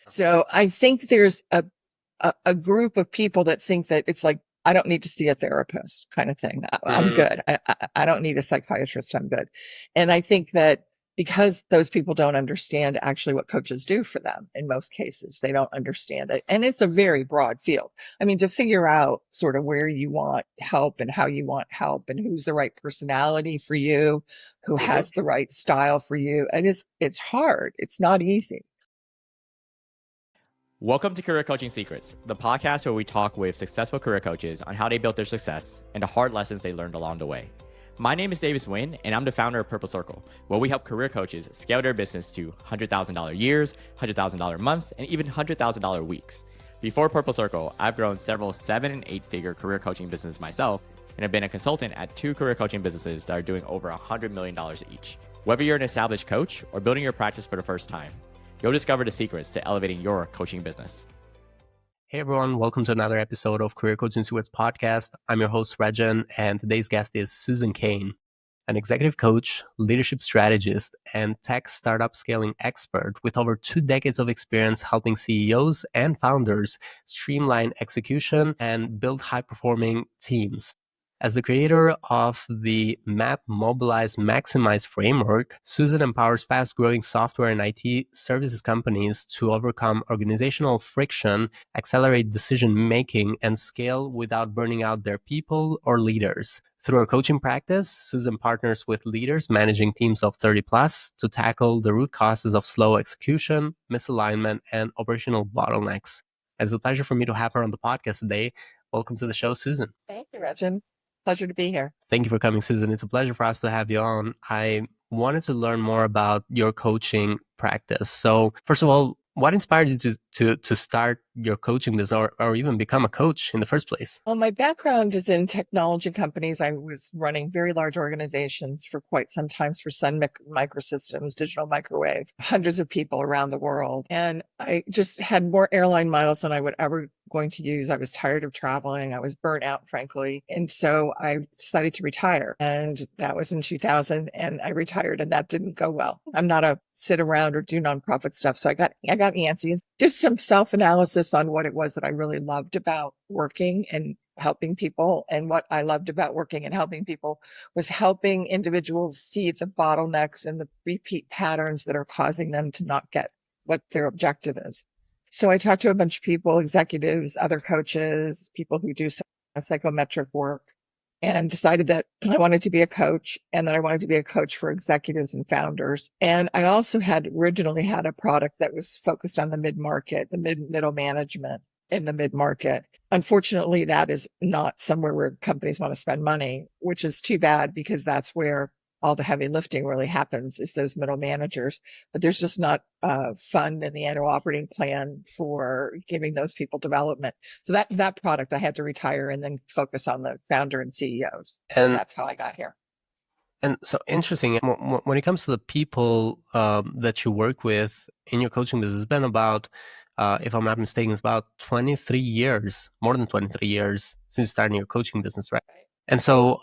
So I think there's a group of people that think that it's like, I don't need to see a therapist kind of thing. I'm Mm, good. I don't need a psychiatrist. I'm good. And I think that because those people don't understand actually what coaches do for them in most cases, they don't understand it. And it's a very broad field. I mean, to figure out sort of where you want help and how you want help and who's the right personality for you, who mhm. has the right style for you. It's hard. It's not easy. Welcome to Career Coaching Secrets, the podcast where we talk with successful career coaches on how they built their success and the hard lessons they learned along the way. My name is Davis Wynn, and I'm the founder of Purple Circle, where we help career coaches scale their business to $100,000 years, $100,000 months, and even $100,000 weeks. Before Purple Circle, I've grown several 7- and 8-figure career coaching businesses myself, and have been a consultant at 2 career coaching businesses that are doing over $100 million each. Whether you're an established coach or building your practice for the first time, you'll discover the secrets to elevating your coaching business. Hey everyone, welcome to another episode of Career Coaching Secrets podcast. I'm your host, Rexhen, and today's guest is Susan Caine, an executive coach, leadership strategist, and tech startup scaling expert with over 2 decades of experience helping CEOs and founders streamline execution and build high-performing teams. As the creator of the Map, Mobilize, Maximize framework, Susan empowers fast-growing software and IT services companies to overcome organizational friction, accelerate decision-making, and scale without burning out their people or leaders. Through her coaching practice, Susan partners with leaders managing teams of 30 plus to tackle the root causes of slow execution, misalignment, and operational bottlenecks. It's a pleasure for me to have her on the podcast today. Welcome to the show, Susan. Thank you, Regin. Pleasure to be here. Thank you for coming, Susan. It's a pleasure for us to have you on. I wanted to learn more about your coaching practice. So, first of all, what inspired you to start your coaching business or even become a coach in the first place? Well, my background is in technology companies. I was running very large organizations for quite some time for Sun Microsystems, Digital Microwave, hundreds of people around the world. And I just had more airline miles than I would ever going to use. I was tired of traveling. I was burnt out, frankly. And so I decided to retire. And that was in 2000. And I retired and that didn't go well. I'm not a sit around or do nonprofit stuff. So I got antsy and did some self-analysis on what it was that I really loved about working and helping people. And what I loved about working and helping people was helping individuals see the bottlenecks and the repeat patterns that are causing them to not get what their objective is. So I talked to a bunch of people, executives, other coaches, people who do psychometric work, and decided that I wanted to be a coach and that I wanted to be a coach for executives and founders. And I also had originally had a product that was focused on the mid-market, the middle management in the mid-market. Unfortunately, that is not somewhere where companies want to spend money, which is too bad because that's where all the heavy lifting really happens is those middle managers. But there's just not a fund in the annual operating plan for giving those people development. So that product I had to retire and then focus on the founder and CEOs. And That's how I got here. and so interesting. When it comes to the people that you work with in your coaching business, it's been about, if I'm not mistaken, it's about 23 years, more than 23 years since starting your coaching business, right? And so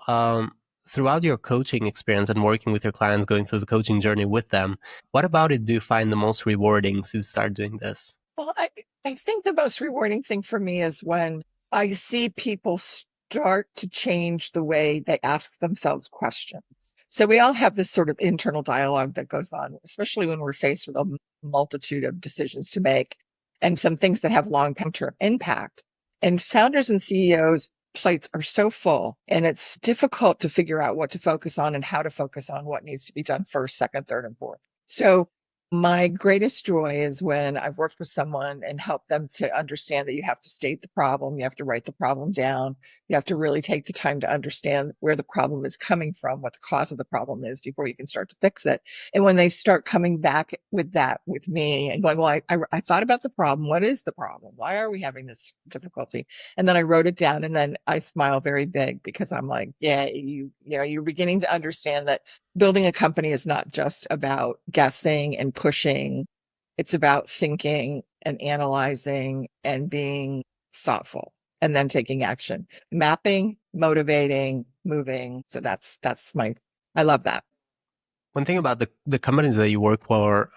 throughout your coaching experience and working with your clients, going through the coaching journey with them, what about it do you find the most rewarding since you started doing this? Well, I think the most rewarding thing for me is when I see people start to change the way they ask themselves questions. So we all have this sort of internal dialogue that goes on, especially when we're faced with a multitude of decisions to make and some things that have long-term impact. And founders and CEOs plates are so full and it's difficult to figure out what to focus on and how to focus on what needs to be done first, second, third, and fourth. So my greatest joy is when I've worked with someone and helped them to understand that you have to state the problem, you have to write the problem down, you have to really take the time to understand where the problem is coming from, what the cause of the problem is before you can start to fix it. And when they start coming back with that with me and going, well, I thought about the problem. What is the problem? Why are we having this difficulty? And then I wrote it down and then I smile very big because I'm like, yeah, you're beginning to understand that building a company is not just about guessing and pushing. It's about thinking and analyzing and being thoughtful and then taking action, mapping, motivating, moving. So I love that. One thing about the companies that you work for,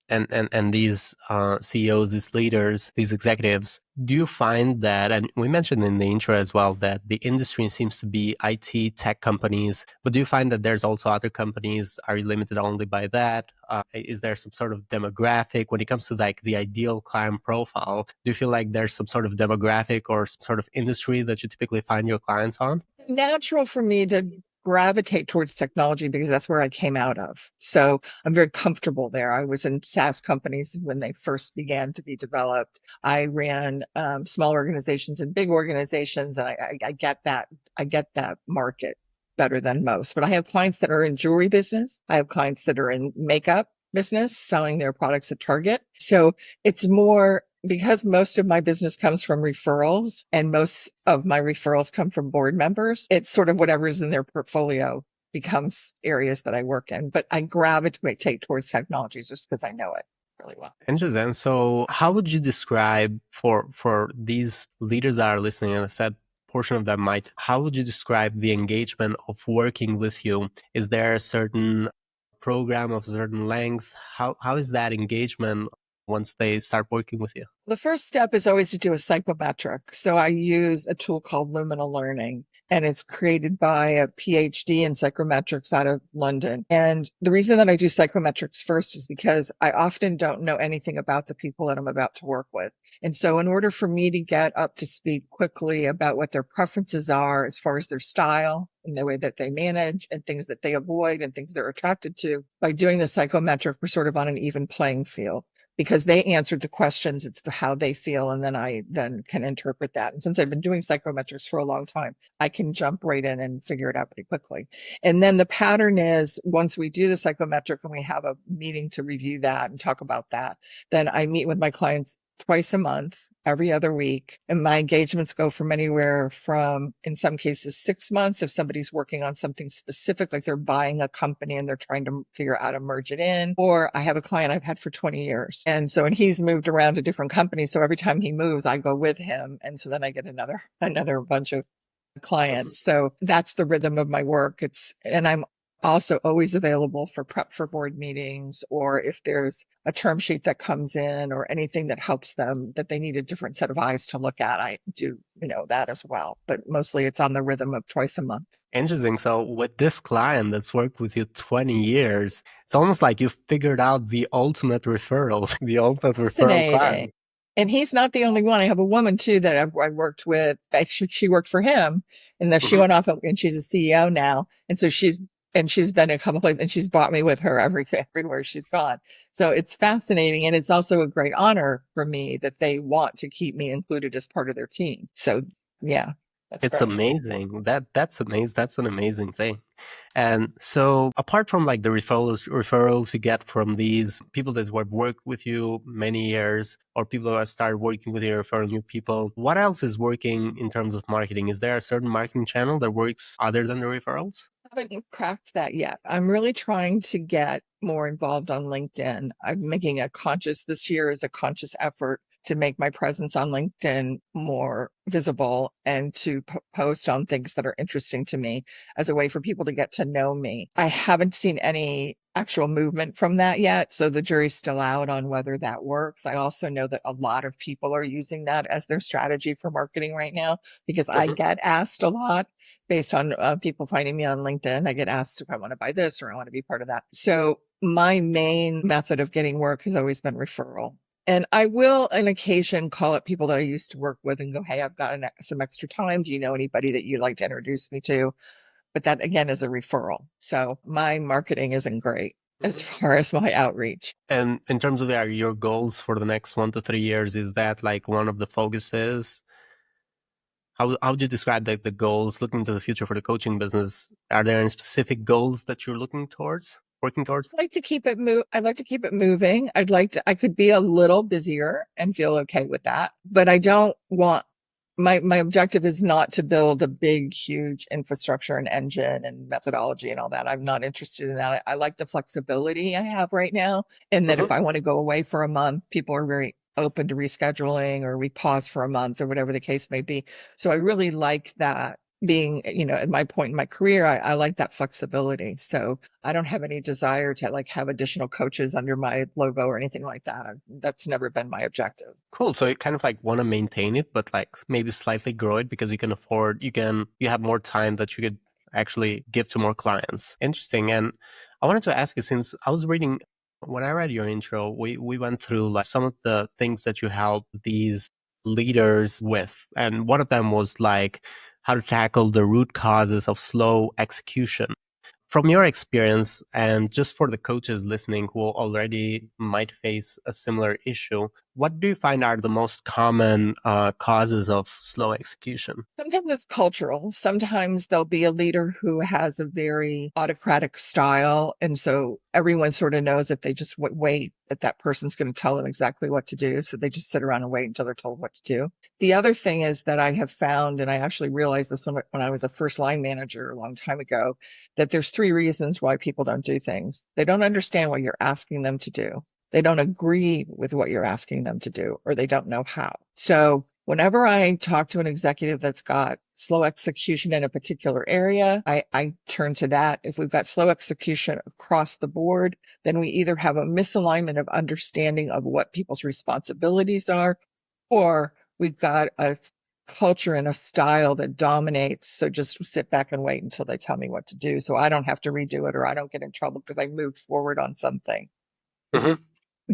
and these CEOs, these leaders, these executives, do you find that, and we mentioned in the intro as well, that the industry seems to be IT tech companies, but do you find that there's also other companies? Are you limited only by that? Is there some sort of demographic when it comes to like the ideal client profile? Do you feel like there's some sort of demographic or some sort of industry that you typically find your clients on? Natural for me to gravitate towards technology because that's where I came out of. So I'm very comfortable there. I was in SaaS companies when they first began to be developed. I ran small organizations and big organizations, and I get that. I get that market better than most. But I have clients that are in jewelry business. I have clients that are in makeup business, selling their products at Target. So it's more because most of my business comes from referrals and most of my referrals come from board members. It's sort of whatever's in their portfolio becomes areas that I work in, but I gravitate towards technologies just because I know it really well. Interesting. So how would you describe for these leaders that are listening, and I said portion of them might, how would you describe the engagement of working with you? Is there a certain program of a certain length? How is that engagement once they start working with you? The first step is always to do a psychometric. So I use a tool called Luminal Learning, and it's created by a PhD in psychometrics out of London. And the reason that I do psychometrics first is because I often don't know anything about the people that I'm about to work with. And so in order for me to get up to speed quickly about what their preferences are as far as their style and the way that they manage and things that they avoid and things they're attracted to, by doing the psychometric, we're sort of on an even playing field. Because they answered the questions, it's how they feel, and then I then can interpret that. And since I've been doing psychometrics for a long time, I can jump right in and figure it out pretty quickly. And then the pattern is once we do the psychometric and we have a meeting to review that and talk about that, then I meet with my clients twice a month, every other week. And my engagements go from anywhere from, in some cases, 6 months if somebody's working on something specific, like they're buying a company and they're trying to figure out how to merge it in. Or I have a client I've had for 20 years. And he's moved around to different companies. So every time he moves, I go with him. And so then I get another bunch of clients. So that's the rhythm of my work. And I'm also always available for prep for board meetings, or if there's a term sheet that comes in or anything that helps them that they need a different set of eyes to look at. I do, that as well, but mostly it's on the rhythm of twice a month. Interesting. So with this client that's worked with you 20 years, it's almost like you figured out the ultimate referral, the ultimate referral client. And he's not the only one. I have a woman too that I worked with. She worked for him, and then she went off and she's a CEO now. And so she's been a couple places, and she's brought me with her everywhere she's gone. So it's fascinating. And it's also a great honor for me that they want to keep me included as part of their team. So yeah. It's great. Amazing. That's amazing. That's an amazing thing. And so apart from like the referrals you get from these people that have worked with you many years, or people that start working with you, referring new people, what else is working in terms of marketing? Is there a certain marketing channel that works other than the referrals? I haven't cracked that yet. I'm really trying to get more involved on LinkedIn. I'm making this year is a conscious effort to make my presence on LinkedIn more visible and to post on things that are interesting to me as a way for people to get to know me. I haven't seen any actual movement from that yet, so the jury's still out on whether that works. I also know that a lot of people are using that as their strategy for marketing right now, because I get asked a lot based on people finding me on LinkedIn. I get asked if I want to buy this or I want to be part of that. So my main method of getting work has always been referral. And I will on occasion call up people that I used to work with and go, hey, I've got some extra time. Do you know anybody that you'd like to introduce me to? But that again is a referral. So my marketing isn't great as far as my outreach. And in terms of your goals for the next 1 to 3 years, is that like one of the focuses? How would you describe the goals looking to the future for the coaching business? Are there any specific goals that you're working towards? I'd like to keep it moving. I could be a little busier and feel okay with that, but I don't want my objective is not to build a big, huge infrastructure and engine and methodology and all that. I'm not interested in that. I like the flexibility I have right now. And that if I want to go away for a month, people are very open to rescheduling, or we pause for a month or whatever the case may be. So I really like that being, at my point in my career, I like that flexibility. So I don't have any desire to like have additional coaches under my logo or anything like that. That's never been my objective. Cool. So you kind of like want to maintain it, but like maybe slightly grow it because you have more time that you could actually give to more clients. Interesting. And I wanted to ask you, since when I read your intro, we went through like some of the things that you help these leaders with. And one of them was like how to tackle the root causes of slow execution. From your experience, and just for the coaches listening who already might face a similar issue, what do you find are the most common causes of slow execution? Sometimes it's cultural. Sometimes there'll be a leader who has a very autocratic style. And so everyone sort of knows if they just wait that person's going to tell them exactly what to do. So they just sit around and wait until they're told what to do. The other thing is that I have found, and I actually realized this when I was a first line manager a long time ago, that there's 3 reasons why people don't do things. They don't understand what you're asking them to do. They don't agree with what you're asking them to do, or they don't know how. So whenever I talk to an executive that's got slow execution in a particular area, I turn to that. If we've got slow execution across the board, then we either have a misalignment of understanding of what people's responsibilities are, or we've got a culture and a style that dominates. So just sit back and wait until they tell me what to do. So I don't have to redo it, or I don't get in trouble because I moved forward on something. Mm-hmm.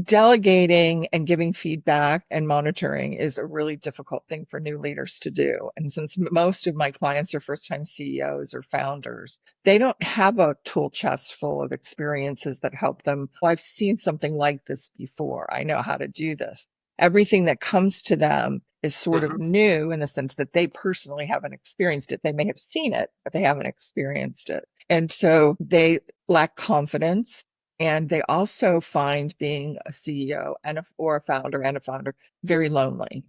Delegating and giving feedback and monitoring is a really difficult thing for new leaders to do. And since most of my clients are first-time CEOs or founders, they don't have a tool chest full of experiences that help them. Well, I've seen something like this before. I know how to do this. Everything that comes to them is sort of new in the sense that they personally haven't experienced it. They may have seen it, but they haven't experienced it. And so they lack confidence. And they also find being a CEO or a founder very lonely.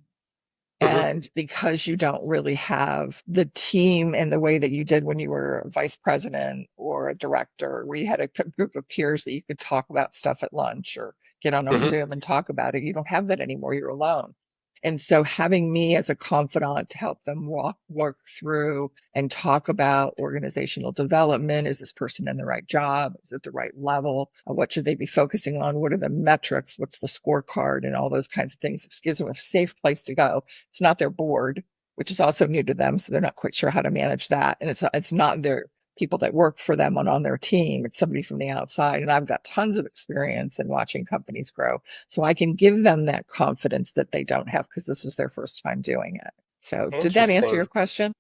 And because you don't really have the team in the way that you did when you were a vice president or a director, where you had a group of peers that you could talk about stuff at lunch or get on a Zoom and talk about it, you don't have that anymore. You're alone. And so having me as a confidant to help them work through and talk about organizational development. Is this person in the right job? Is it the right level? What should they be focusing on? What are the metrics? What's the scorecard? And all those kinds of things. It gives them a safe place to go. It's not their board, which is also new to them. So they're not quite sure how to manage that. And it's not their people that work for them on their team. It's somebody from the outside. And I've got tons of experience in watching companies grow. So I can give them that confidence that they don't have because this is their first time doing it. So did that answer your question?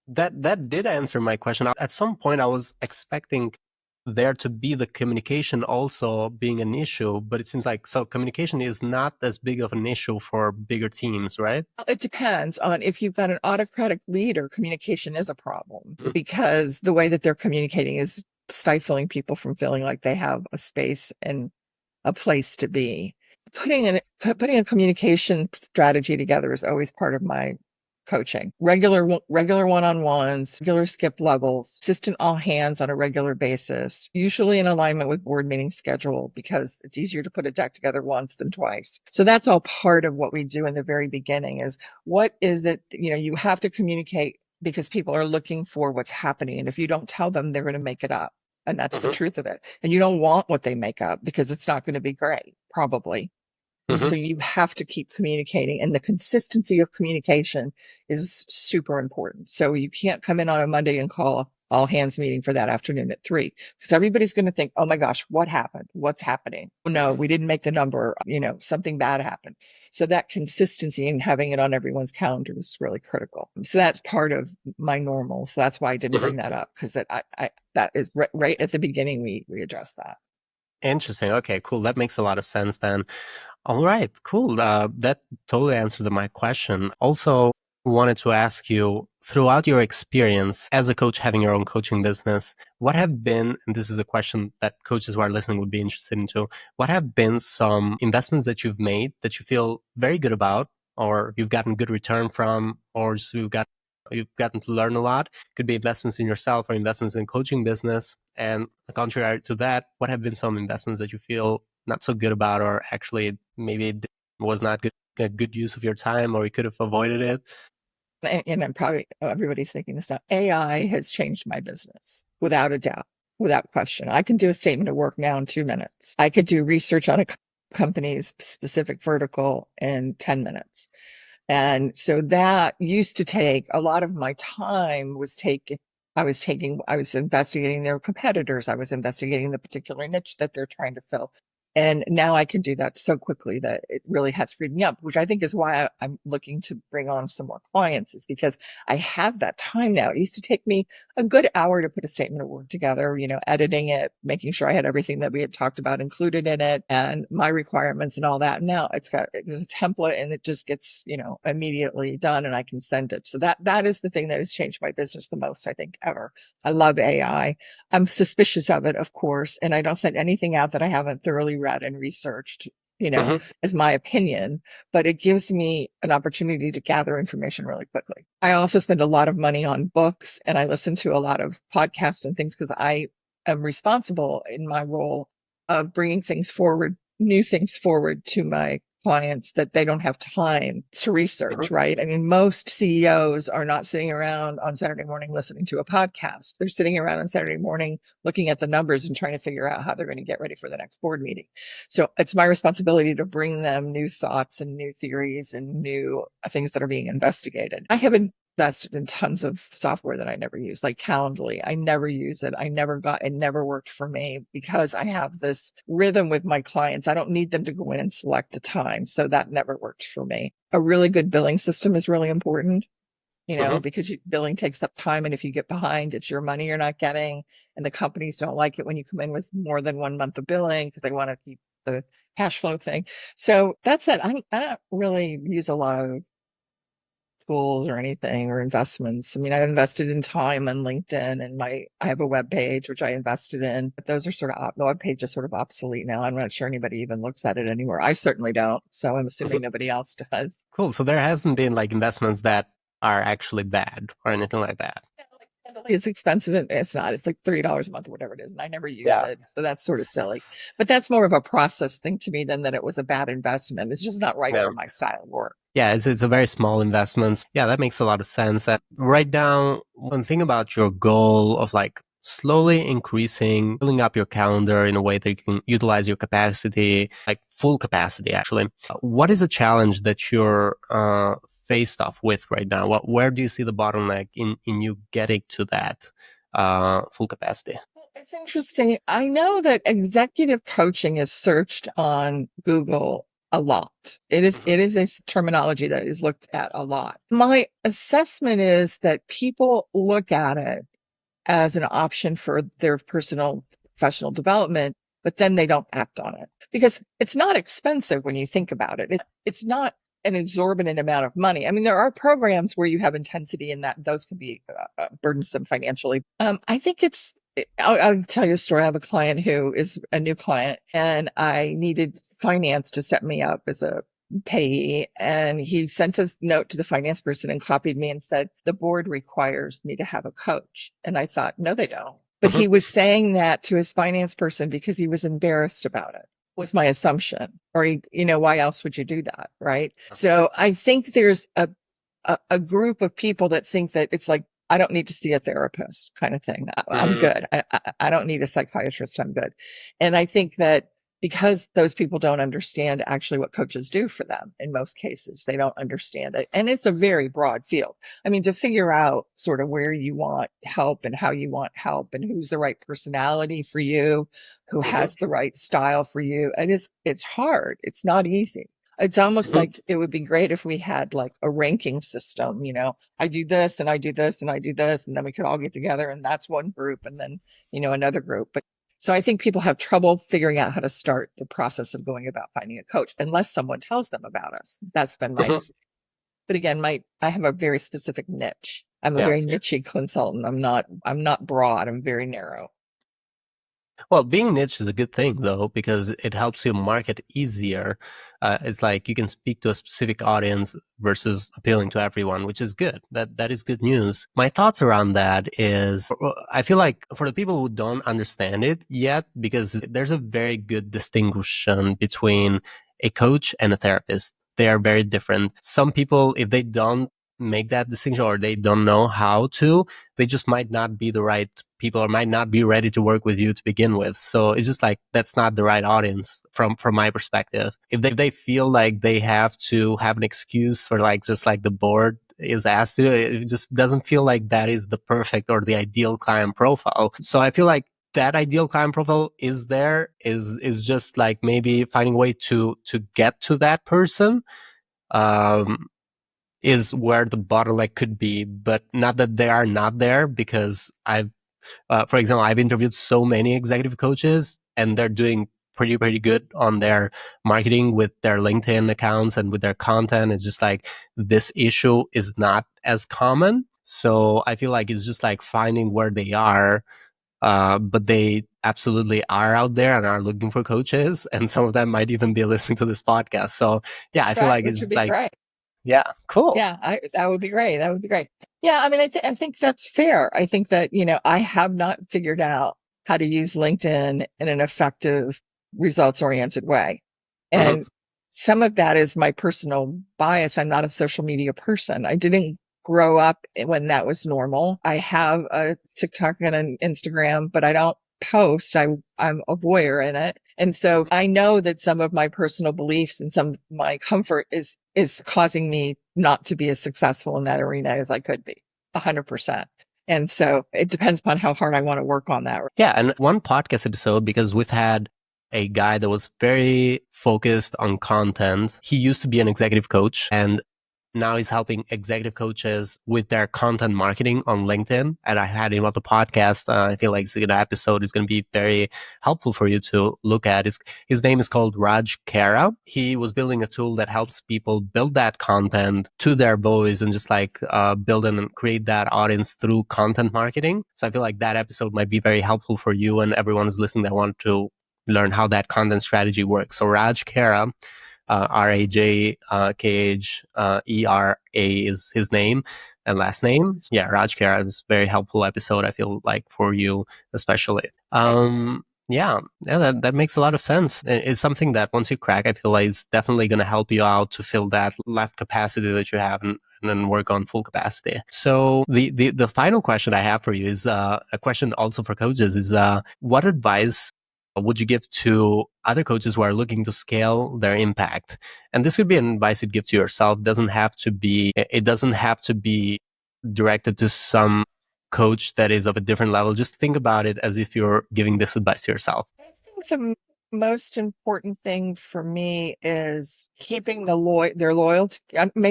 That did answer my question. At some point, I was expecting there to be the communication also being an issue, but it seems like communication is not as big of an issue for bigger teams, right? It depends on if you've got an autocratic leader, communication is a problem because the way that they're communicating is stifling people from feeling like they have a space and a place to be. Putting a communication strategy together is always part of my coaching. Regular one-on-ones, regular skip levels, assistant all hands on a regular basis, usually in alignment with board meeting schedule because it's easier to put a deck together once than twice. So that's all part of what we do in the very beginning is what is it, you have to communicate because people are looking for what's happening. And if you don't tell them, they're going to make it up. And that's the truth of it. And you don't want what they make up because it's not going to be great, probably. So you have to keep communicating, and the consistency of communication is super important. So you can't come in on a Monday and call all hands meeting for that afternoon at 3 because everybody's going to think, oh my gosh, what happened? What's happening? Oh, no, we didn't make the number. Something bad happened. So that consistency and having it on everyone's calendar is really critical. So that's part of my normal. So that's why I didn't bring that up because that is right at the beginning. We address that. Interesting. Okay, cool. That makes a lot of sense then. All right, cool. That totally answered my question. Also, wanted to ask you, throughout your experience as a coach having your own coaching business, what have been, and this is a question that coaches who are listening would be interested in too, what have been some investments that you've made that you feel very good about, or you've gotten good return from, or just you've gotten to learn a lot? Could be investments in yourself or investments in coaching business. And contrary to that, what have been some investments that you feel not so good about, or actually maybe it was not a good use of your time, or you could have avoided it? and I'm probably, everybody's thinking this now, AI has changed my business without a doubt, without question. I can do a statement of work now in 2 minutes. I could do research on a company's specific vertical in 10 minutes. And so that used to take a lot of my time I was investigating their competitors. I was investigating the particular niche that they're trying to fill. And now I can do that so quickly that it really has freed me up, which I think is why I'm looking to bring on some more clients, is because I have that time now. It used to take me a good hour to put a statement of work together, editing it, making sure I had everything that we had talked about included in it and my requirements and all that. Now there's a template and it just gets, immediately done and I can send it. So that is the thing that has changed my business the most, I think, ever. I love AI. I'm suspicious of it, of course, and I don't send anything out that I haven't thoroughly read and researched, as my opinion, but it gives me an opportunity to gather information really quickly. I also spend a lot of money on books and I listen to a lot of podcasts and things because I am responsible in my role of bringing things forward, new things forward to my clients that they don't have time to research, right? I mean, most CEOs are not sitting around on Saturday morning listening to a podcast. They're sitting around on Saturday morning looking at the numbers and trying to figure out how they're going to get ready for the next board meeting. So it's my responsibility to bring them new thoughts and new theories and new things that are being investigated. I have invested in tons of software that I never use, like Calendly. I never use it. It never worked for me because I have this rhythm with my clients. I don't need them to go in and select a time. So that never worked for me. A really good billing system is really important, because billing takes up time. And if you get behind, it's your money you're not getting. And the companies don't like it when you come in with more than 1 month of billing because they want to keep the cash flow thing. So that's it. I don't really use a lot of tools or anything or investments. I mean, I've invested in time on LinkedIn and I have a web page, which I invested in, but those are the web page is sort of obsolete now. I'm not sure anybody even looks at it anymore. I certainly don't. So I'm assuming nobody else does. Cool. So there hasn't been like investments that are actually bad or anything like that. It's expensive. It's not. It's like $30 a month or whatever it is. And I never use it. So that's sort of silly. But that's more of a process thing to me than that it was a bad investment. It's just not right for my style of work. Yeah, it's a very small investment. Yeah, that makes a lot of sense. Right now, when thinking about your goal of like slowly increasing, filling up your calendar in a way that you can utilize your capacity, like full capacity actually, what is a challenge that you're faced off with right now? Where do you see the bottleneck in you getting to that full capacity? It's interesting. I know that executive coaching is searched on Google a lot. It is a terminology that is looked at a lot. My assessment is that people look at it as an option for their personal professional development, but then they don't act on it because it's not expensive when you think about it. It's not an exorbitant amount of money. I mean, there are programs where you have intensity and that those can be burdensome financially. I think I'll tell you a story. I have a client who is a new client and I needed finance to set me up as a payee. And he sent a note to the finance person and copied me and said, the board requires me to have a coach. And I thought, no, they don't. But he was saying that to his finance person because he was embarrassed about it, was my assumption. Or, why else would you do that? Right. So I think there's a group of people that think that it's like, I don't need to see a therapist kind of thing. I'm good. I don't need a psychiatrist. I'm good. And I think that because those people don't understand actually what coaches do for them in most cases, they don't understand it. And it's a very broad field. I mean, to figure out sort of where you want help and how you want help and who's the right personality for you, who has the right style for you. And it's hard. It's not easy. It's almost like it would be great if we had like a ranking system, I do this and I do this and I do this, and then we could all get together and that's one group and then, another group. But so I think people have trouble figuring out how to start the process of going about finding a coach unless someone tells them about us. That's been my experience. But again, I have a very specific niche. I'm a very niche consultant. I'm not broad. I'm very narrow. Well, being niche is a good thing, though, because it helps you market easier. It's like you can speak to a specific audience versus appealing to everyone, which is good. That is good news. My thoughts around that is, I feel like for the people who don't understand it yet, because there's a very good distinction between a coach and a therapist. They are very different. Some people, if they don't make that distinction, or they don't know how to, they just might not be the right people or might not be ready to work with you to begin with. So it's just like, that's not the right audience from my perspective. If they feel like they have to have an excuse for like, just like the board is asked to, it just doesn't feel like that is the perfect or the ideal client profile. So I feel like that ideal client profile is just like maybe finding a way to get to that person, is where the bottleneck could be, but not that they are not there, because for example, I've interviewed so many executive coaches and they're doing pretty good on their marketing with their LinkedIn accounts and with their content. It's just like, this issue is not as common. So I feel like it's just like finding where they are. But they absolutely are out there and are looking for coaches. And some of them might even be listening to this podcast. So yeah, I feel Right, like which it's would just be like, great. yeah, cool. Yeah, that would be great. That would be great. Yeah, I mean, I think that's fair. I think that, I have not figured out how to use LinkedIn in an effective, results-oriented way. Mhm. And some of that is my personal bias. I'm not a social media person. I didn't grow up when that was normal. I have a TikTok and an Instagram, but I don't post. I'm a voyeur in it. And so I know that some of my personal beliefs and some of my comfort is causing me not to be as successful in that arena as I could be 100%. And so it depends upon how hard I want to work on that. Yeah. And one podcast episode, because we've had a guy that was very focused on content. He used to be an executive coach, and now he's helping executive coaches with their content marketing on LinkedIn. And I had him on the podcast. I feel like the episode is going to be very helpful for you to look at. His name is called Raj Kara. He was building a tool that helps people build that content to their voice and just like build and create that audience through content marketing. So I feel like that episode might be very helpful for you and everyone who's listening that want to learn how that content strategy works. So Raj Kara, Rajkhera is his name and last name. Yeah, Raj Kara is a very helpful episode, I feel like, for you especially. Yeah, that makes a lot of sense. It's something that once you crack, I feel like is definitely going to help you out to fill that left capacity that you have and then work on full capacity. So the final question I have for you is a question also for coaches is what advice would you give to other coaches who are looking to scale their impact? And this could be an advice you'd give to yourself. It doesn't have to be directed to some coach that is of a different level. Just think about it as if you're giving this advice to yourself. I think the most important thing for me is keeping their loyalty,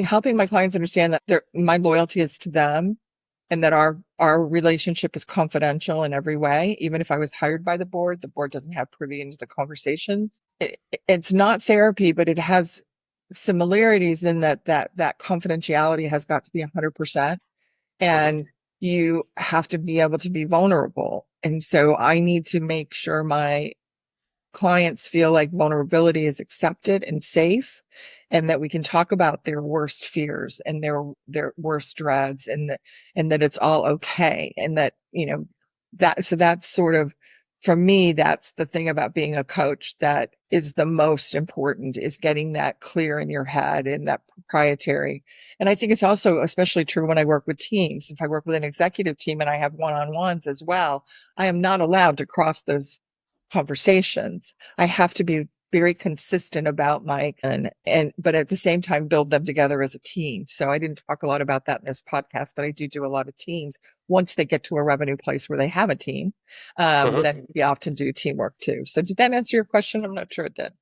helping my clients understand that my loyalty is to them and that our relationship is confidential in every way. Even if I was hired by the board doesn't have privy into the conversations. It's not therapy, but it has similarities in that confidentiality has got to be 100%. And you have to be able to be vulnerable. And so I need to make sure my clients feel like vulnerability is accepted and safe, and that we can talk about their worst fears and their worst dreads, and that it's all okay. And that, that's sort of, for me, that's the thing about being a coach that is the most important, is getting that clear in your head and that proprietary. And I think it's also especially true when I work with teams. If I work with an executive team and I have one-on-ones as well, I am not allowed to cross those conversations. I have to be very consistent about but at the same time build them together as a team. So I didn't talk a lot about that in this podcast, but I do a lot of teams. Once they get to a revenue place where they have a team, then we often do teamwork too. So did that answer your question? I'm not sure it did.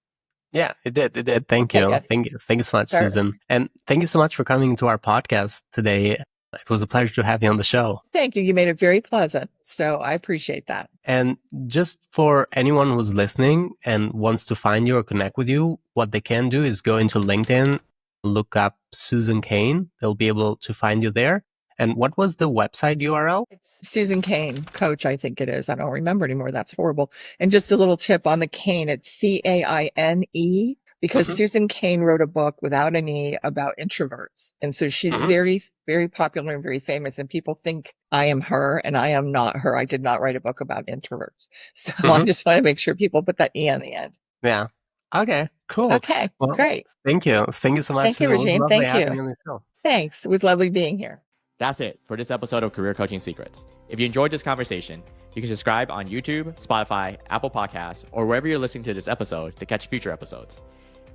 Yeah, it did. It did. Thank Okay, you. yeah. Thank you. Thank you so much, Sure. Susan. And thank you so much for coming to our podcast today. It was a pleasure to have you on the show. Thank you. You made it very pleasant. So I appreciate that. And just for anyone who's listening and wants to find you or connect with you, what they can do is go into LinkedIn, look up Susan Caine. They'll be able to find you there. And what was the website URL? It's Susan Caine, coach, I think it is. I don't remember anymore. That's horrible. And just a little tip on the Caine, it's Caine, because Susan Caine wrote a book without an E about introverts. And so she's very, very popular and very famous. And people think I am her, and I am not her. I did not write a book about introverts. So I just want to make sure people put that E on the end. Yeah. Okay, cool. Okay, Well, great. thank you. Thank you so much, Thank you, Susan. It was Regine. lovely Thank having you. you on the show. Thanks. It was lovely being here. That's it for this episode of Career Coaching Secrets. If you enjoyed this conversation, you can subscribe on YouTube, Spotify, Apple Podcasts, or wherever you're listening to this episode to catch future episodes.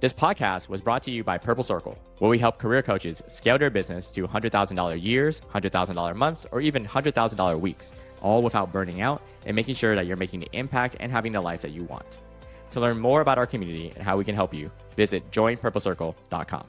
This podcast was brought to you by Purple Circle, where we help career coaches scale their business to $100,000 years, $100,000 months, or even $100,000 weeks, all without burning out and making sure that you're making the impact and having the life that you want. To learn more about our community and how we can help you, visit joinpurplecircle.com.